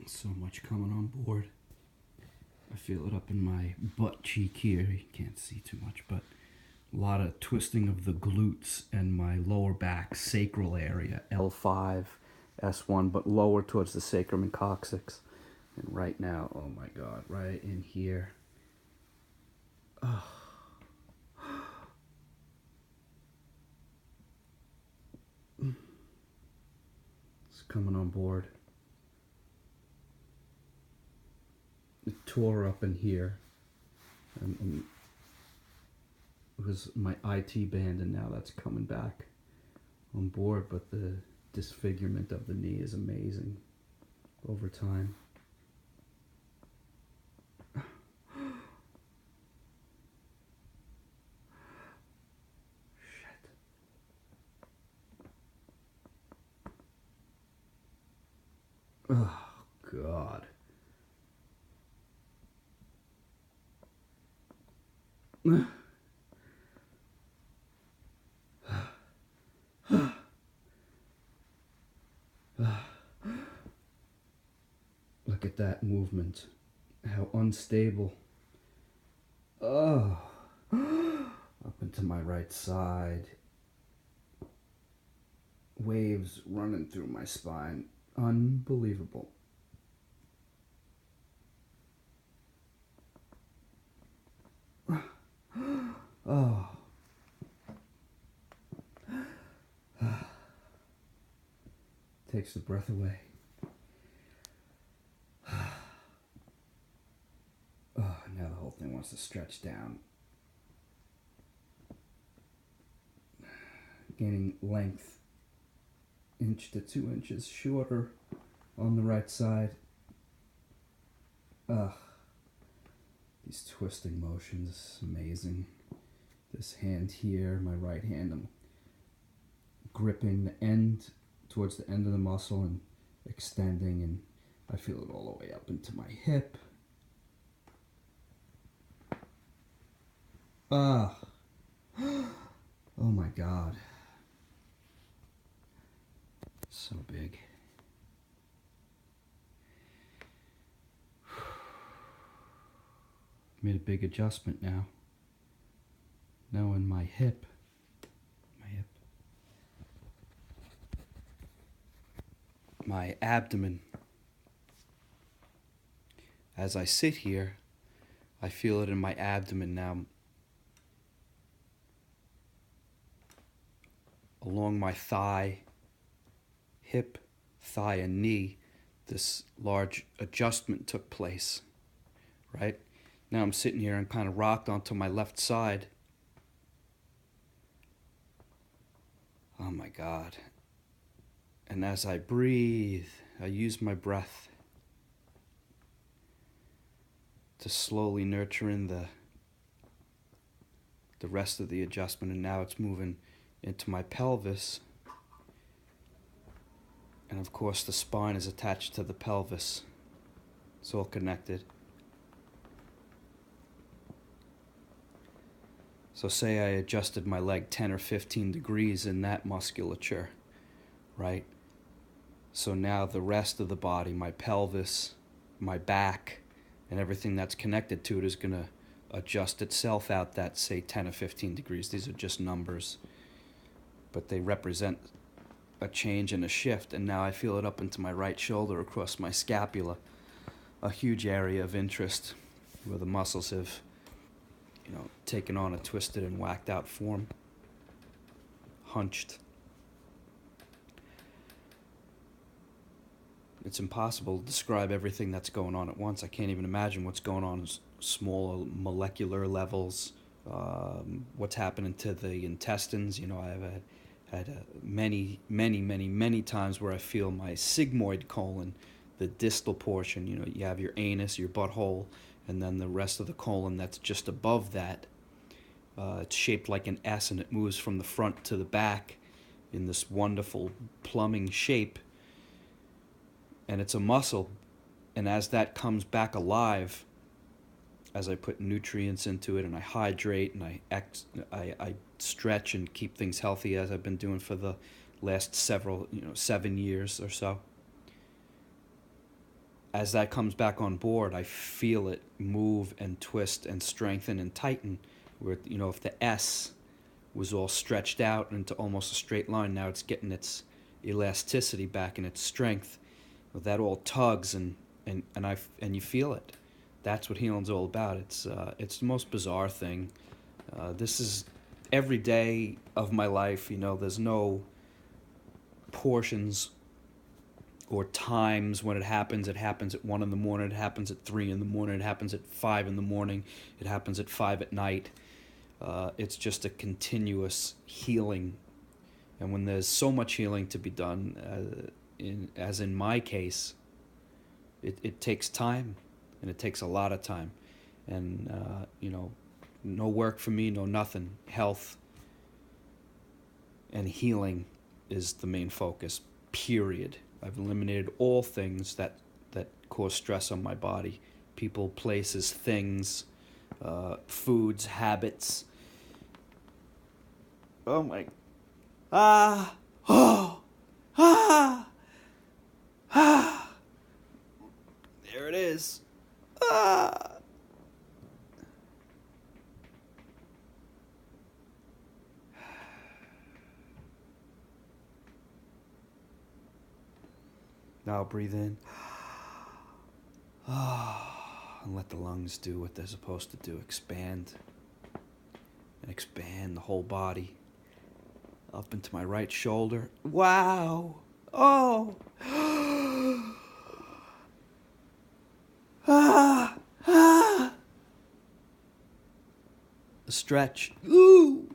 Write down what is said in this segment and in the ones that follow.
So much coming on board. I feel it up in my butt cheek here. You can't see too much, but a lot of twisting of the glutes and my lower back sacral area. L5, S1, but lower towards the sacrum and coccyx. And right now, oh my God, right in here. Oh. It's coming on board. It tore up in here. And it was my IT band, and now that's coming back on board. But the disfigurement of the knee is amazing over time. Shit. Oh, God. Look at that movement. How unstable. Oh. Up into my right side. Waves running through my spine. Unbelievable. Oh. Takes the breath away. Oh, now the whole thing wants to stretch down. Gaining length. Inch to 2 inches shorter on the right side. Ugh. These twisting motions, amazing. This hand here, my right hand, I'm gripping the end towards the end of the muscle and extending, and I feel it all the way up into my hip. Ah. Oh my God. So big. Made a big adjustment now. Now in my hip. My abdomen. As I sit here, I feel it in my abdomen now. Along my thigh, hip, thigh, and knee, this large adjustment took place, right? Now I'm sitting here and kind of rocked onto my left side. Oh my God. And as I breathe, I use my breath to slowly nurture in the rest of the adjustment, and now it's moving into my pelvis. And of course the spine is attached to the pelvis. It's all connected. So say I adjusted my leg 10 or 15 degrees in that musculature, right? So now the rest of the body, my pelvis, my back, and everything that's connected to it is going to adjust itself out that, say, 10 or 15 degrees. These are just numbers, but they represent a change and a shift. And now I feel it up into my right shoulder, across my scapula, a huge area of interest where the muscles have, taken on a twisted and whacked out form, hunched. It's impossible to describe everything that's going on at once. I can't even imagine what's going on at small molecular levels, what's happening to the intestines. I've had many times where I feel my sigmoid colon, the distal portion. You have your anus, your butthole, and then the rest of the colon that's just above that. It's shaped like an S, and it moves from the front to the back in this wonderful plumbing shape. And it's a muscle, and as that comes back alive, as I put nutrients into it and I hydrate and I stretch and keep things healthy, as I've been doing for the last 7 years or so, as that comes back on board, I feel it move and twist and strengthen and tighten. Where, if the S was all stretched out into almost a straight line, now it's getting its elasticity back and its strength. That all tugs and you feel it. That's what healing's all about. It's the most bizarre thing. This is every day of my life. There's no portions or times when it happens. It happens at 1 in the morning. It happens at 3 in the morning. It happens at 5 in the morning. It happens at 5 at night. It's just a continuous healing. And when there's so much healing to be done, as in my case, it takes time, and it takes a lot of time. And, no work for me, no nothing. Health and healing is the main focus, period. I've eliminated all things that cause stress on my body. People, places, things, foods, habits. Oh my. Ah. Oh. Ah. Ah. There it is. Ah. Now breathe in. And let the lungs do what they're supposed to do. Expand. And expand the whole body. Up into my right shoulder. Wow. Oh. Ah. Ah. A stretch. Ooh.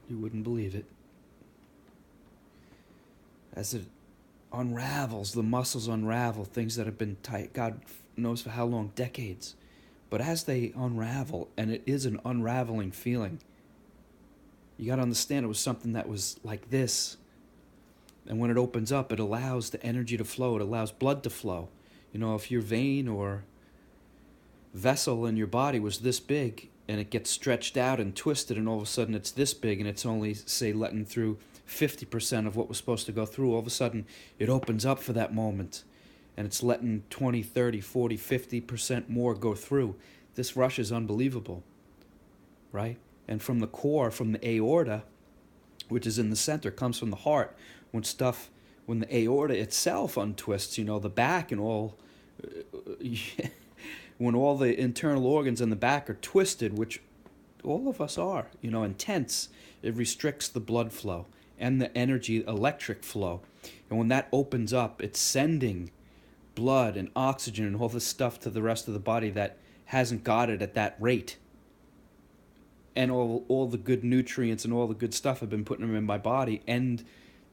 You wouldn't believe it. As it unravels, the muscles unravel, things that have been tight, God knows for how long, decades. But as they unravel, and it is an unraveling feeling, you got to understand it was something that was like this. And when it opens up, it allows the energy to flow. It allows blood to flow. If your vein or vessel in your body was this big, and it gets stretched out and twisted, and all of a sudden it's this big, and it's only, say, letting through 50% of what was supposed to go through, all of a sudden it opens up for that moment, and it's letting 20, 30, 40, 50% more go through. This rush is unbelievable, right? And from the core, from the aorta, which is in the center, comes from the heart. When the aorta itself untwists, the back and all, when all the internal organs in the back are twisted, which all of us are, and tense, it restricts the blood flow and the energy, electric flow. And when that opens up, it's sending blood and oxygen and all this stuff to the rest of the body that hasn't got it at that rate. And all the good nutrients and all the good stuff have been putting them in my body, and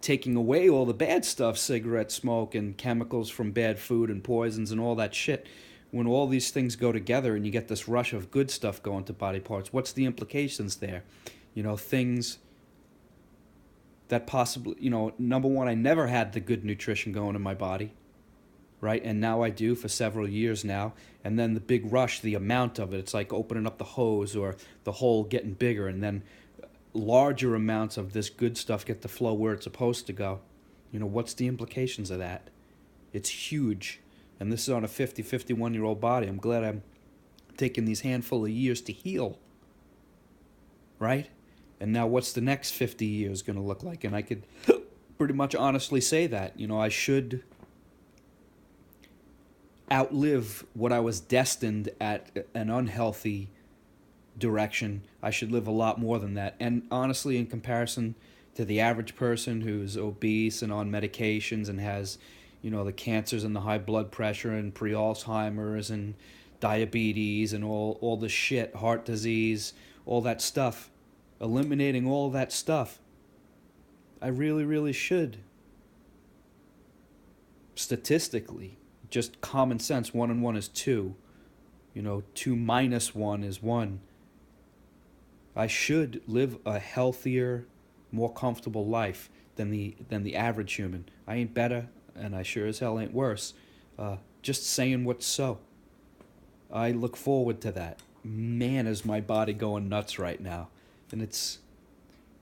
taking away all the bad stuff, cigarette smoke and chemicals from bad food and poisons and all that shit. When all these things go together and you get this rush of good stuff going to body parts, what's the implications there? Things that possibly, number one, I never had the good nutrition going in my body, right? And now I do for several years now. And then the big rush, the amount of it, it's like opening up the hose or the hole getting bigger, and then larger amounts of this good stuff get to flow where it's supposed to go. What's the implications of that? It's huge. And this is on a 50, 51-year-old body. I'm glad I'm taking these handful of years to heal, right? And now what's the next 50 years going to look like? And I could pretty much honestly say that. I should outlive what I was destined at an unhealthy direction. I should live a lot more than that. And honestly, in comparison to the average person who's obese and on medications and has, the cancers and the high blood pressure and pre-Alzheimer's and diabetes and all the shit, heart disease, all that stuff, eliminating all that stuff, I really, really should. Statistically, just common sense, 1 and 1 is 2. 2 minus 1 is 1. I should live a healthier, more comfortable life than the average human. I ain't better, and I sure as hell ain't worse. Just saying what's so. I look forward to that. Man, is my body going nuts right now. And it's,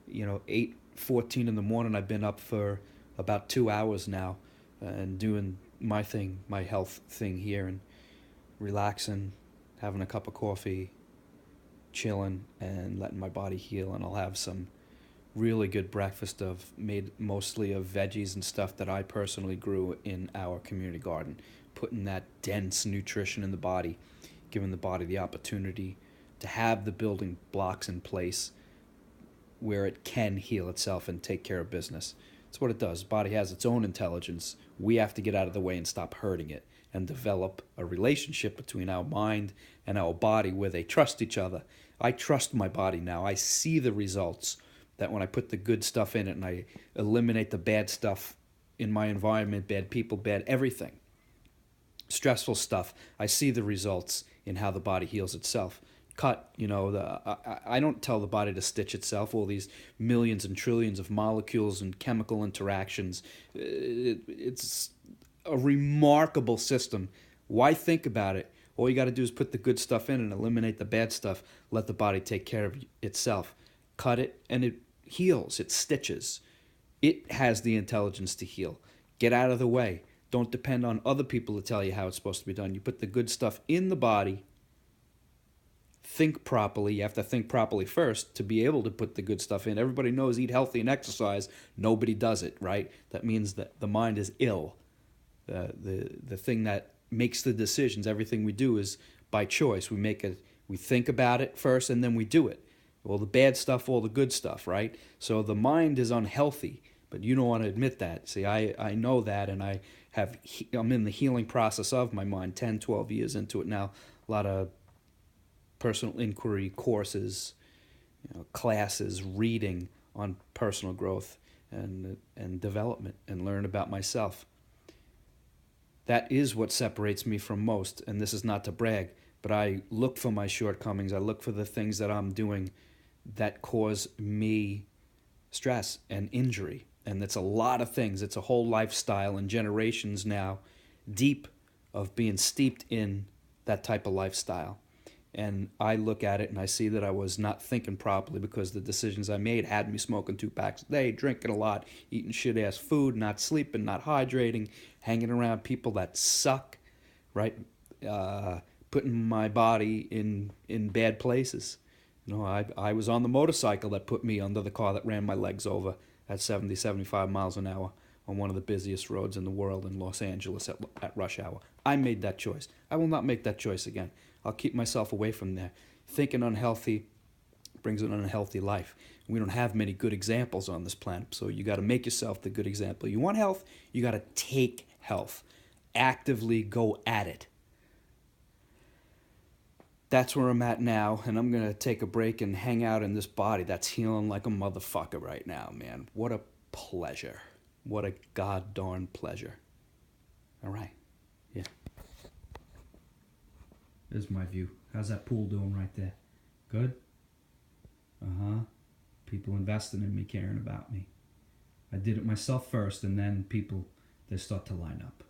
8:14 in the morning. I've been up for about 2 hours now and doing, my thing, my health thing here, and relaxing, having a cup of coffee, chilling, and letting my body heal. And I'll have some really good breakfast of made mostly of veggies and stuff that I personally grew in our community garden, putting that dense nutrition in the body, giving the body the opportunity to have the building blocks in place where it can heal itself and take care of business. It's what it does. The body has its own intelligence. We have to get out of the way and stop hurting it and develop a relationship between our mind and our body where they trust each other. I trust my body now. I see the results that when I put the good stuff in it and I eliminate the bad stuff in my environment, bad people, bad everything, stressful stuff, I see the results in how the body heals itself. I don't tell the body to stitch itself, all these millions and trillions of molecules and chemical interactions. It's a remarkable system. Why think about it? All you got to do is put the good stuff in and eliminate the bad stuff. Let the body take care of itself. Cut it and it heals. It stitches. It has the intelligence to heal. Get out of the way. Don't depend on other people to tell you how it's supposed to be done. You put the good stuff in the body. Think properly. You have to think properly first to be able to put the good stuff in. Everybody knows eat healthy and exercise. Nobody does it, right? That means that the mind is ill. The thing that makes the decisions, everything we do is by choice. We think about it first and then we do it. All the bad stuff, all the good stuff, right? So the mind is unhealthy, but you don't want to admit that. See, I know that, and I'm in the healing process of my mind, 10, 12 years into it now. A lot of personal inquiry courses, classes, reading on personal growth and development, and learn about myself. That is what separates me from most, and this is not to brag, but I look for my shortcomings. I look for the things that I'm doing that cause me stress and injury. And it's a lot of things. It's a whole lifestyle and generations now deep of being steeped in that type of lifestyle. And I look at it and I see that I was not thinking properly because the decisions I made had me smoking 2 packs a day, drinking a lot, eating shit-ass food, not sleeping, not hydrating, hanging around people that suck, right? Putting my body in bad places. I was on the motorcycle that put me under the car that ran my legs over at 70, 75 miles an hour on one of the busiest roads in the world in Los Angeles at rush hour. I made that choice. I will not make that choice again. I'll keep myself away from there. Thinking unhealthy brings an unhealthy life. We don't have many good examples on this planet, so you got to make yourself the good example. You want health, you got to take health. Actively go at it. That's where I'm at now, and I'm going to take a break and hang out in this body that's healing like a motherfucker right now, man. What a pleasure. What a god-darn pleasure. All right. Yeah. There's my view. How's that pool doing right there? Good? Uh-huh. People investing in me, caring about me. I did it myself first, and then people, they start to line up.